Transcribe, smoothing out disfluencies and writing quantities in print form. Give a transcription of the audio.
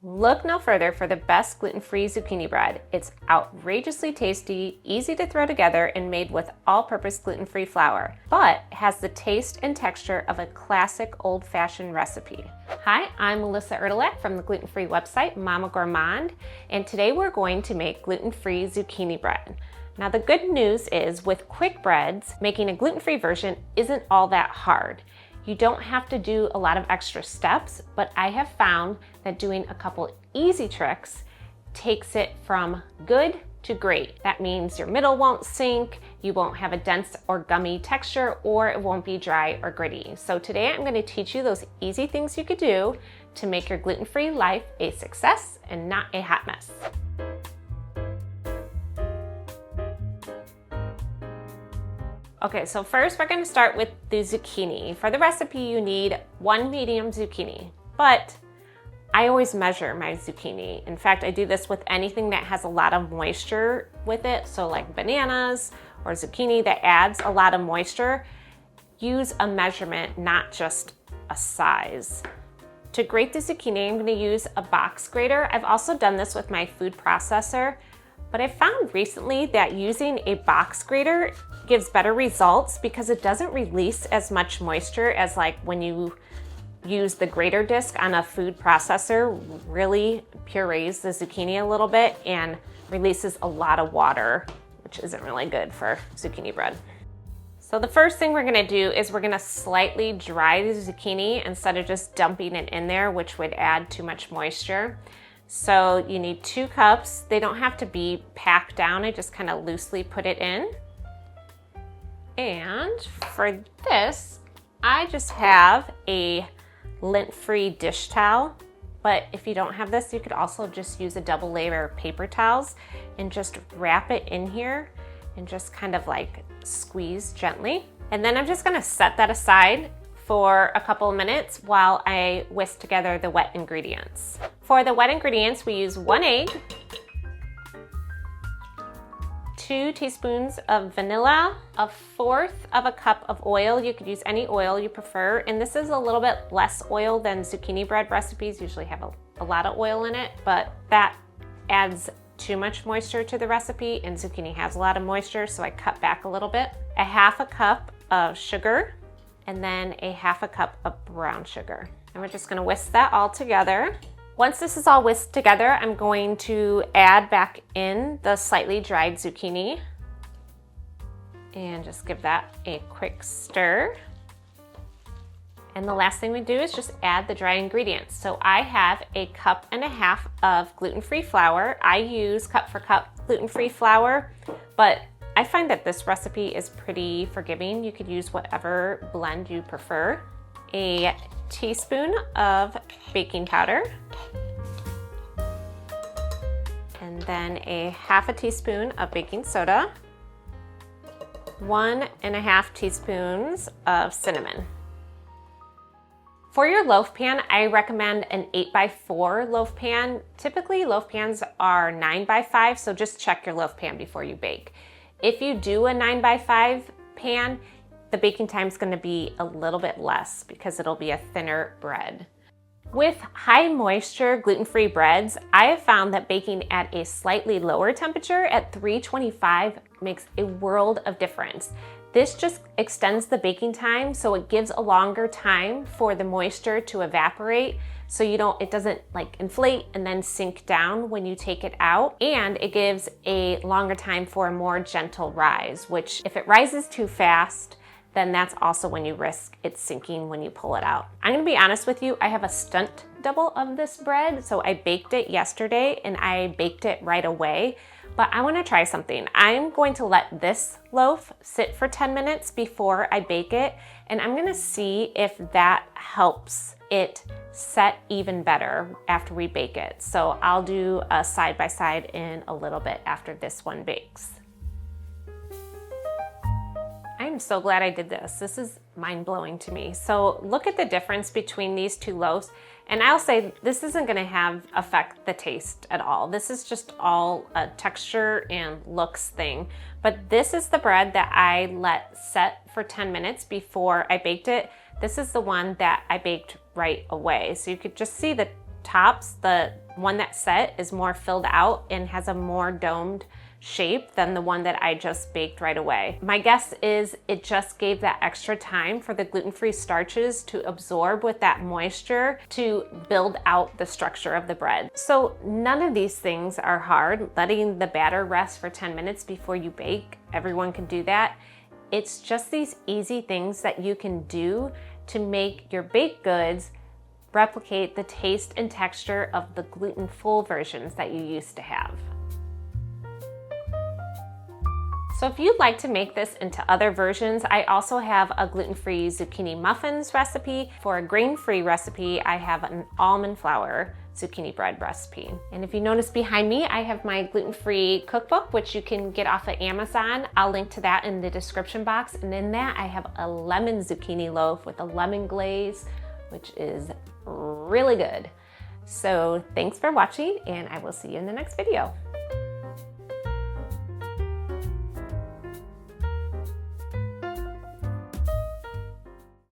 Look no further for the best gluten-free zucchini bread. It's outrageously tasty, easy to throw together, and made with all-purpose gluten-free flour, but has the taste and texture of a classic old-fashioned recipe. Hi, I'm Melissa Erdelak from the gluten-free website Mama Gourmand, and today we're going to make gluten-free zucchini bread. Now the good news is with quick breads, making a gluten-free version isn't all that hard. You don't have to do a lot of extra steps, but I have found that doing a couple easy tricks takes it from good to great. That means your middle won't sink, you won't have a dense or gummy texture, or it won't be dry or gritty. So today I'm going to teach you those easy things you could do to make your gluten-free life a success and not a hot mess. Okay, so first we're going to start with the zucchini. For the recipe, you need 1 medium zucchini, but I always measure my zucchini. In fact, I do this with anything that has a lot of moisture with it. So like bananas or zucchini that adds a lot of moisture, use a measurement, not just a size. To grate the zucchini, I'm going to use a box grater. I've also done this with my food processor, but I found recently that using a box grater gives better results because it doesn't release as much moisture as like when you use the grater disc on a food processor. Really purees the zucchini a little bit and releases a lot of water, which isn't really good for zucchini bread. So the first thing we're gonna do is we're gonna slightly dry the zucchini instead of just dumping it in there, which would add too much moisture. So you need 2 cups. They don't have to be packed down. I just kind of loosely put it in. And for this, I just have a lint-free dish towel. But if you don't have this, you could also just use a double layer of paper towels and just wrap it in here and just kind of like squeeze gently. And then I'm just gonna set that aside for a couple of minutes while I whisk together the wet ingredients. For the wet ingredients, we use 1 egg, 2 teaspoons of vanilla, 1/4 of a cup of oil. You could use any oil you prefer, and this is a little bit less oil than zucchini bread recipes usually have a lot of oil in it, but that adds too much moisture to the recipe, and zucchini has a lot of moisture, so I cut back a little bit. 1/2 cup of sugar, and then 1/2 cup of brown sugar. And we're just gonna whisk that all together. Once this is all whisked together, I'm going to add back in the slightly dried zucchini and just give that a quick stir. And the last thing we do is just add the dry ingredients. So I have 1.5 cups of gluten-free flour. I use cup for cup gluten-free flour, but I find that this recipe is pretty forgiving. You could use whatever blend you prefer. 1 teaspoon of baking powder, and then 1/2 teaspoon of baking soda, 1.5 teaspoons of cinnamon. For your loaf pan, I recommend an 8x4 loaf pan. Typically loaf pans are 9x5, so just check your loaf pan before you bake. If you do a 9x5 pan, the baking time is going to be a little bit less because it'll be a thinner bread. With high moisture gluten-free breads, I have found that baking at a slightly lower temperature at 325 makes a world of difference. This just extends the baking time, so it gives a longer time for the moisture to evaporate, so it doesn't like inflate and then sink down when you take it out. And it gives a longer time for a more gentle rise, which if it rises too fast, then that's also when you risk it sinking when you pull it out. I'm gonna be honest with you, I have a stunt double of this bread, so I baked it yesterday and I baked it right away, but I wanna try something. I'm going to let this loaf sit for 10 minutes before I bake it, and I'm gonna see if that helps it set even better after we bake it. So I'll do a side-by-side in a little bit after this one bakes. I'm so glad I did this. This is mind-blowing to me. So look at the difference between these 2 loaves. And I'll say this isn't gonna affect the taste at all. This is just all a texture and looks thing. But this is the bread that I let set for 10 minutes before I baked it. This is the one that I baked right away. So you could just see the tops, the one that's set is more filled out and has a more domed shape than the one that I just baked right away. My guess is it just gave that extra time for the gluten-free starches to absorb with that moisture to build out the structure of the bread. So none of these things are hard. Letting the batter rest for 10 minutes before you bake, everyone can do that. It's just these easy things that you can do to make your baked goods replicate the taste and texture of the gluten-full versions that you used to have. So if you'd like to make this into other versions, I also have a gluten-free zucchini muffins recipe. For a grain-free recipe, I have an almond flour zucchini bread recipe. And if you notice behind me, I have my gluten-free cookbook, which you can get off of Amazon. I'll link to that in the description box. And in that, I have a lemon zucchini loaf with a lemon glaze, which is really good. So thanks for watching, and I will see you in the next video.